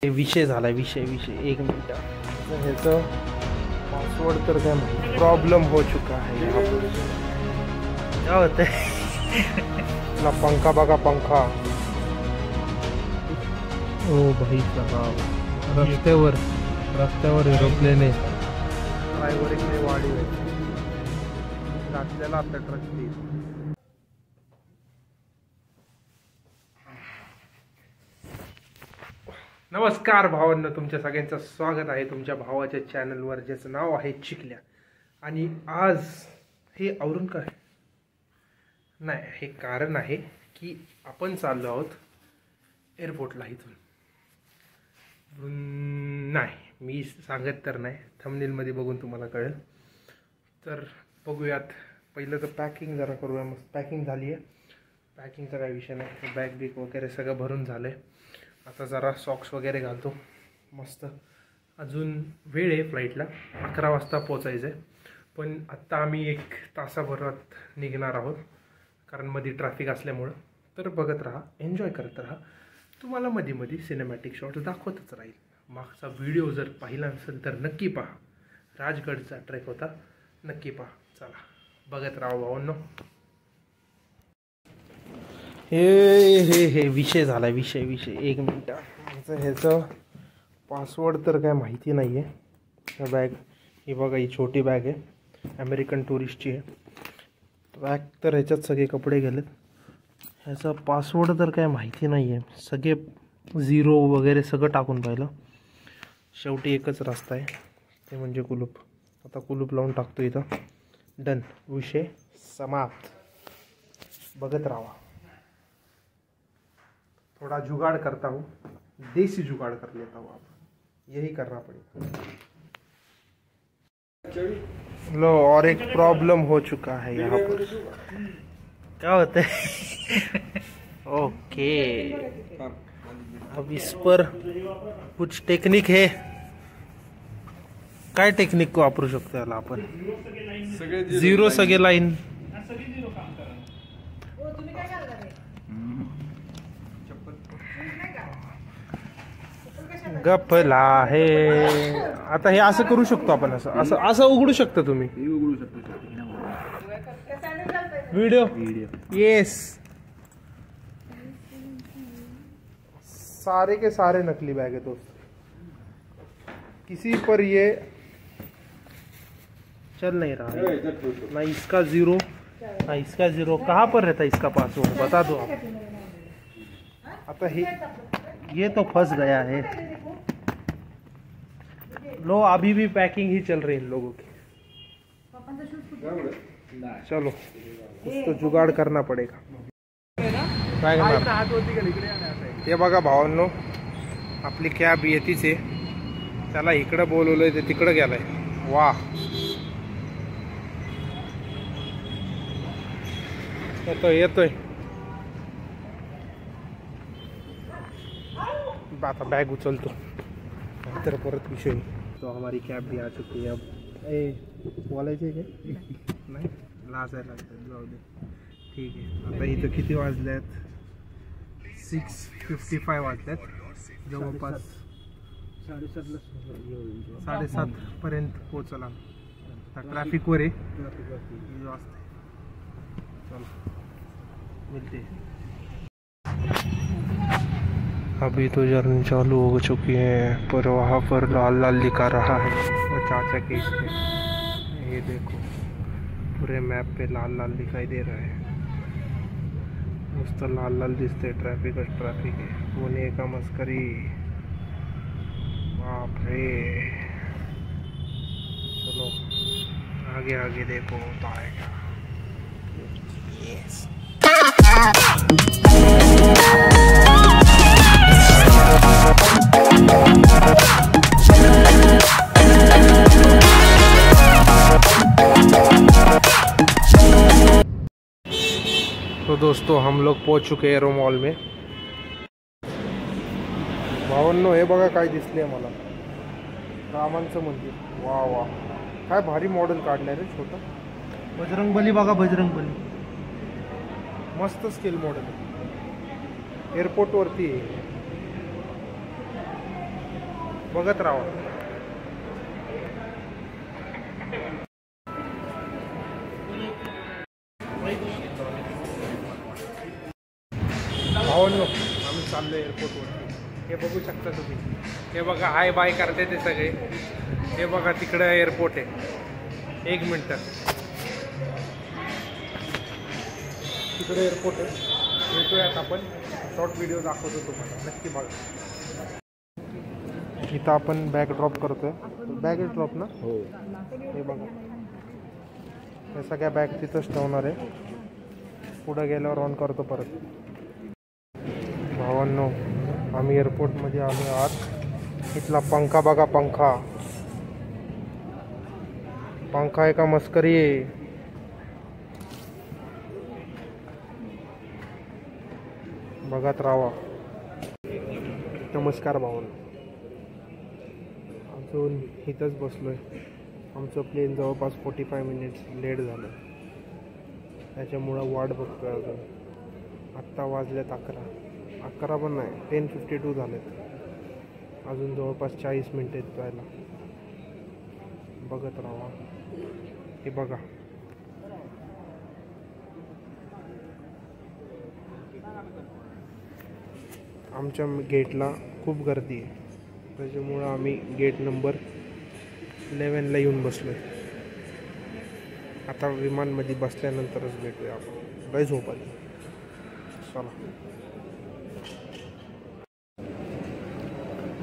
विषय झाला विषय एक मिनट ह्याचं पासवर्ड तर काय माहिती प्रॉब्लम हो चुका है यहाँ पर क्या होता है ना पंखा बघा पंखा ओ भाई साहब रस्त्यावर एरोप्लेन आहे ड्रायव्हर इकडे वाढी घातलेला आपल्या ट्रकची नमस्कार भावांनो, तुमच्या सगळ्यांचं स्वागत आहे तुमच्या भावाच्या चॅनलवर ज्याचं नाव आहे चिकल्या. आणि आज हे आवरून काय नाही, हे कारण आहे की आपण चाललो आहोत एअरपोर्टला. इथून नाही मी सांगत तर नाही, थंबनेलमध्ये बघून तुम्हाला कळेल. तर बघूयात. पहिलं तर पॅकिंग जरा करूया. मस्त पॅकिंग झाली आहे. पॅकिंगचा काही विषय नाही, बॅग बिग वगैरे सगळं भरून झालं आहे. आता जरा सॉक्स वगैरे घालतो मस्त. अजून वेळ आहे फ्लाईटला, 11 वाजता पोचायचं आहे. पण आत्ता आम्ही 1 तासाभरात निघणार आहोत कारण मध्ये ट्रॅफिक असल्यामुळं. तर बघत राहा, एन्जॉय करत राहा. तुम्हाला मध्ये मध्ये सिनेमॅटिक शॉट्स दाखवतच राहील. मागचा व्हिडिओ जर पाहिला नसेल तर नक्की पहा. राजगडचा ट्रेक होता, नक्की पहा. चला बघत राहा भावांनो. हे विषय झाला विषय एक मिनट ह्याचं पासवर्ड तर काय माहिती नाही आहे. बॅग ही बघा, ही छोटी बॅग आहे, अमेरिकन टुरिस्टची आहे. बॅग तर ह्याच्यात सगळे कपडे गेलेत. ह्याचा पासवर्ड तर काय माहिती नाही आहे. सगळे 0 वगैरे सगळं टाकून पाहिलं. शेवटी एकच रस्ता आहे, ते म्हणजे कुलूप. आता कुलूप लावून टाकतो इथं. डन, विषय समाप्त. बघत राहा. थोड़ा जुगाड़ करता हूँ, देसी जुगाड़ कर लेता हूँ. आप यही करना पड़ेगा. लो, और एक प्रॉब्लम हो चुका है यहाँ पर. क्या होता है ओके, अब इस पर कुछ टेक्निक है. काय टेक्निक को वापरू शकतो याला आपण? 0 सगळे लाईन. गपला आहे. आता हे असं करू शकतो आपण. असं उघडू शकता तुम्ही. Video yes. सारे के सारे नकली बैग है दोस्त. किसी पर ये चल नहीं रहा है. ना इसका 0 ना इसका 0. कहाँ पर रहता है इसका पासवर्ड, बता दो आप. आता ये तो फंस गया है. लो, अभी भी पैकिंग ही चल रही है इन लोगों की. चलो, कुछ तो जुगाड़ करना पड़ेगा. हे बघा भावांनो, आपली कॅब येतीच आहे. त्याला इकडं बोलवलंय, ते तिकडं गेलाय. वाह, येतोय. आता बैग उचलतो, तर परत विषय. तो हमारी कैब भी आ चुकी है. अब बोलायचे काय नाही, लाज आहे लागतं. जाऊ दे, ठीक आहे. आता इथं किती वाजल्यात? 6:55 वाजल्यात. जवळपास 7:30 पर्यंत पोहोचला. आता ट्रॅफिकवर आहे. चलो मिलते. अभी तो जर्नी चालू हो चुकी है, पर वहाँ पर लाल लाल दिखा रहा है वो चाचा के इसमें. ये देखो, पूरे मैप पे लाल लाल दिखाई दे रहा है. मस्त लाल लाल दिसते. ट्रॅफिक है. पुणे का मस्करी. बाप रे. चलो आगे आगे देखो होता है क्या. यस. तो दोस्तों, हम लोग पहुंच चुके हैं एरो मॉल में. भावांनो, हे बघा काय दिसले मला. रामांचं मंदिर. वा वा, काय भारी मॉडेल काढलंय रे. छोटं बजरंगबली बघा, बजरंगबली. मस्त स्केल मॉडेल. एअरपोर्ट वरती आहे. बघत राहा. भावांनो आम्ही चाललो एअरपोर्टवर. हे बघू शकता तुम्ही. हे बघा हाय बाय करते ते सगळे. हे बघा तिकडे एअरपोर्ट आहे. 1 मिनटं. तिकडे एअरपोर्ट आहे. भेटूयात आपण. शॉर्ट व्हिडिओ दाखवतो तुम्हाला. नक्की बघा. इथं आपण बॅग ड्रॉप करतोय. बॅग ड्रॉप ना. हो. हे बघा हे सगळ्या बॅग तिथंच ठेवणार आहे. पुढे गेल्यावर ऑन करतो परत. भावांनो आम्ही एअरपोर्टमध्ये आलो आत. इथला पंखा बघा. पंखा आहे का मस्करी आहे. बघत राहा. नमस्कार भावांनो. अजून इथंच बसलोय. आमचं प्लेन जवळपास 45 मिनिट्स लेट झालं. त्याच्यामुळं वाट बघतोय अजून. आत्ता वाजलेत 11 पण नाही 10:52 झालेत. अजून जवळपास 40 मिनिट आहेत जायला. बघत राहा. हे बघा आमच्या गेटला खूप गर्दी आहे. त्याच्यामुळं आम्ही गेट नंबर 11ला येऊन बसलो आहे. आता विमानमध्ये बसल्यानंतरच भेटूया आपण. लय झोप आली. चला.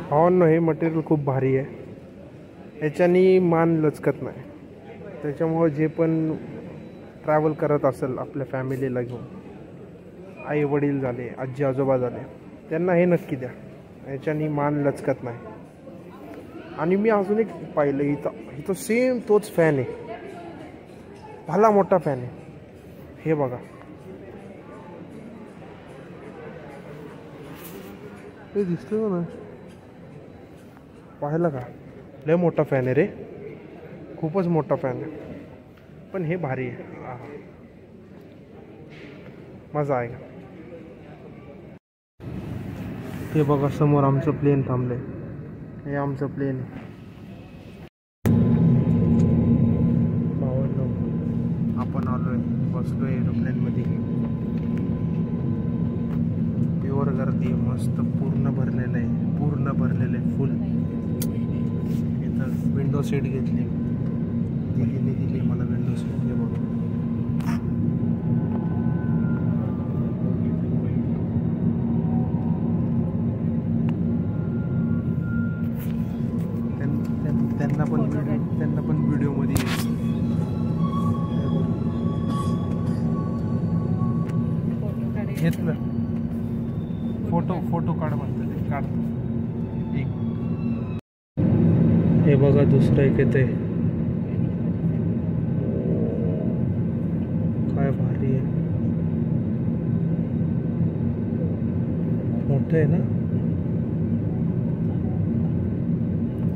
भावांनो हे मटेरियल खूप भारी आहे. याच्यानी मान लचकत नाही. त्याच्यामुळं जे पण ट्रॅव्हल करत असेल आपल्या फॅमिलीला घेऊन, आई वडील झाले, आजी आजोबा झाले, त्यांना हे नक्की द्या. याच्यानी मान लचकत नाही. आणि मी अजून एक पाहिलं इथं सेम तोच फॅन आहे. भला मोठा फॅन आहे. हे बघा. हे दिसतंय ना. पाहिलं का. लय मोठा फॅन आहे रे. खूपच मोठा फॅन आहे. पण हे भारी आहे. मजा आहे का. हे बघा समोर आमचं प्लेन थांबलंय. हे आमचं प्लेन आहे. आपण आलोय. बसलोय एरोप्लेनमध्ये. प्युअर गर्दी आहे. मस्त पूर्ण भरलेलं आहे. पूर्ण भरलेलं आहे. फुल. इथं विंडो सीट घेतली. दिली मला विंडो सीट. हे बघा. त्यांना पण व्हिडिओमध्ये घेतलं. फोटो काढ म्हणतं ते. काढ. हे बघा दुसरं एक येते. काय भारी आहे. मोठं आहे ना.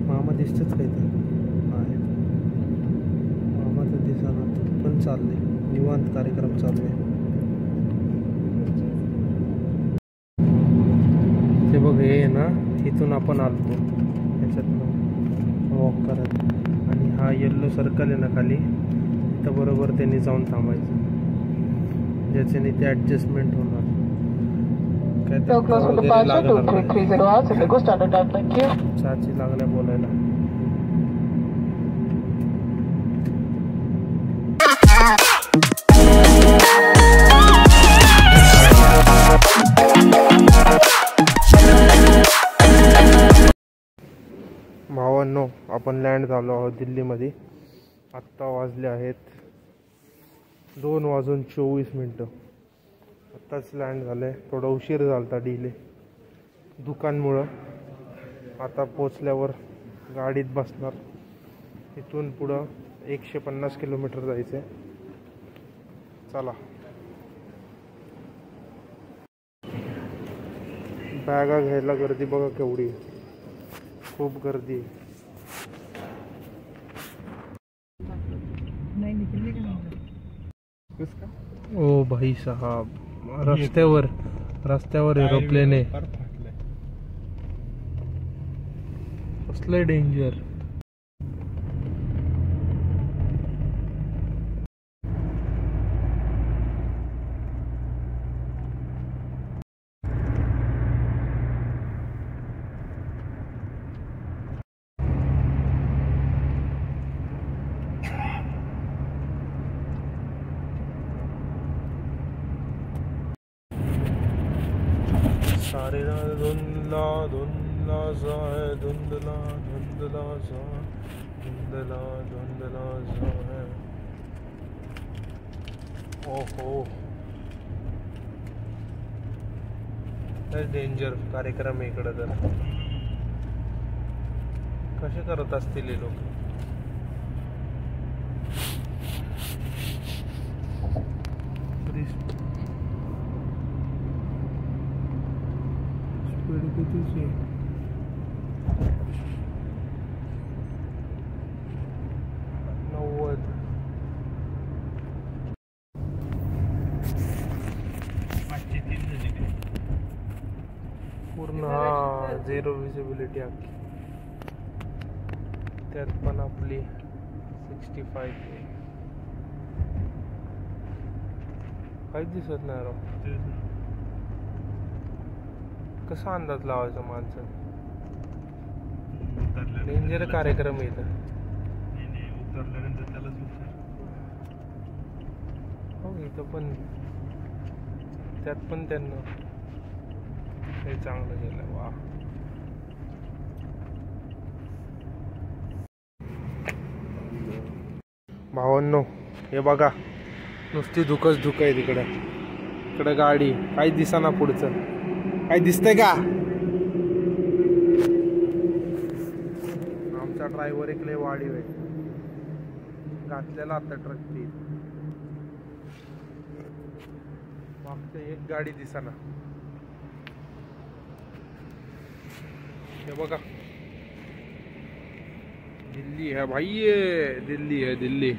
मामा दिसतच काय ते. मामा तर दिसणार पण चाललंय. निवांत कार्यक्रम चालू आहे. ते बघ हे ना. इथून आपण आलतो याच्यातनं वॉक करत. आणि हा येल्लो सर्कल आहे ना खाली. इथं बरोबर त्यांनी जाऊन थांबायचं. ज्याच्याने ते ॲडजस्टमेंट होणार. काय चाची लागल्या बोलायला. भावांनो आपण लँड झालो आहोत दिल्लीमध्ये. आत्ता वाजले आहेत 2:24. आत्ताच लँड झालं आहे. थोडा उशीर झाला होता. डिले दुकानमुळं. आता पोचल्यावर गाडीत बसणार. इथून पुढं 150 किलोमीटर जायचं आहे. चला. बॅगा घ्यायला गर्दी बघा केवढी. खूप गर्दी. ओ भाई साहब. रस्त्यावर एरोप्लेन आहे. कसलं डेंजर. सारे धुंधला धुंधला सा है, धुंधला धुंधला सा, धुंधला धुंधला सा है. ओहो, डेंजर कार्यक्रम आहे इकडं. तर कसे करत असतील हे लोक. स्पीड कितीची 90. पूर्ण झिरो विजिबिलिटी अख्खी. त्यात पण आपली 65 काहीच दिसत नाही राव. कसा अंदाज लावायचा माणसं. डेंजर कार्यक्रम इथं. हो इथं पण त्यात पण त्यांना हे चांगलं गेलं. वा भावांनो, हे बघा नुसती धुकच धुक आहे तिकडं. इकडं गाडी काही दिसाना पुढचं. काही दिसतंय का. आमचा ड्रायव्हर एक लय वाढीव आहे. घातलेला आता ट्रकची. मागचं एक गाडी दिसाना. हे बघा दिल्ली है भाई, ये दिल्ली है दिल्ली.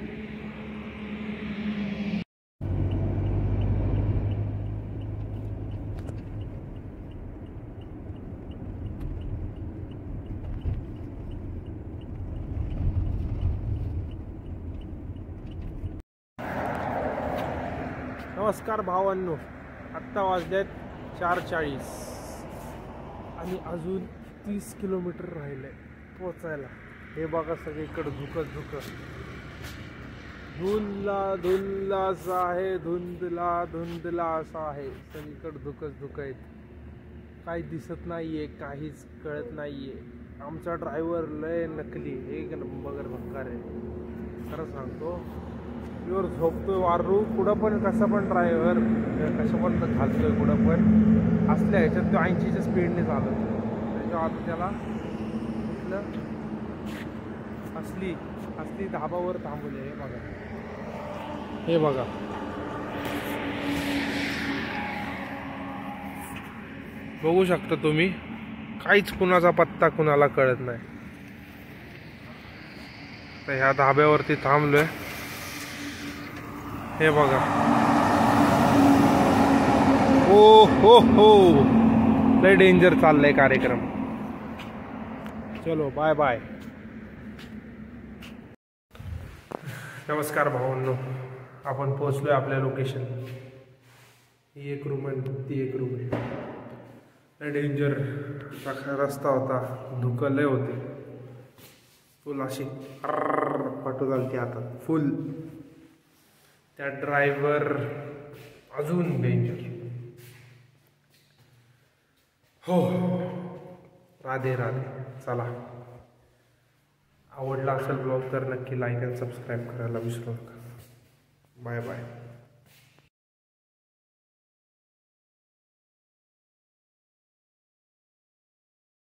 नमस्कार भावांनो, आत्ता वाजलेत 4:40 आणि अजून 30 किलोमीटर राहिले पोचायला. हे बघा सगळीकडे धुकच धुक. धुंदला धुंदला असा आहे, धुंदला धुंदला असा आहे. सगळीकडे धुकच धुक आहेत. काही दिसत नाहीये, काहीच कळत नाहीये. आमचा ड्रायव्हर लय नकली, एक नंबर भंगार आहे. खरं सांगतो. प्युअर झोपतोय वारू कुठं पण. कसं पण ड्रायव्हर कसं पण घालतोय कुठं पण. असल्या ह्याच्यात तो 80च्या स्पीडने चालवतो. त्याच्या आता त्याला कुठलं असली धाबावर थांबवले. हे बघा, हे बघा. बघू शकता तुम्ही. काहीच कुणाचा पत्ता कुणाला कळत नाही. तर ह्या धाब्यावरती थांबलोय. हे बघा. ओ हो हो, लय डेंजर चाललंय कार्यक्रम. चलो बाय बाय. नमस्कार भावांनो, आपण पोहोचलोय आपल्या लोकेशन. ही एक रूम आहे, ती एक रूम आहे. लय डेंजर रस्ता होता. धुकं लय होते. फुल अशी पाठवू झाली आता फुल. त्या ड्रायव्हर अजून डेंजर. हो, राधे राधे. चला, आवडला असेल ब्लॉग तर नक्की लाईक आणि सबस्क्राईब करायला विसरू नका. Bye bye.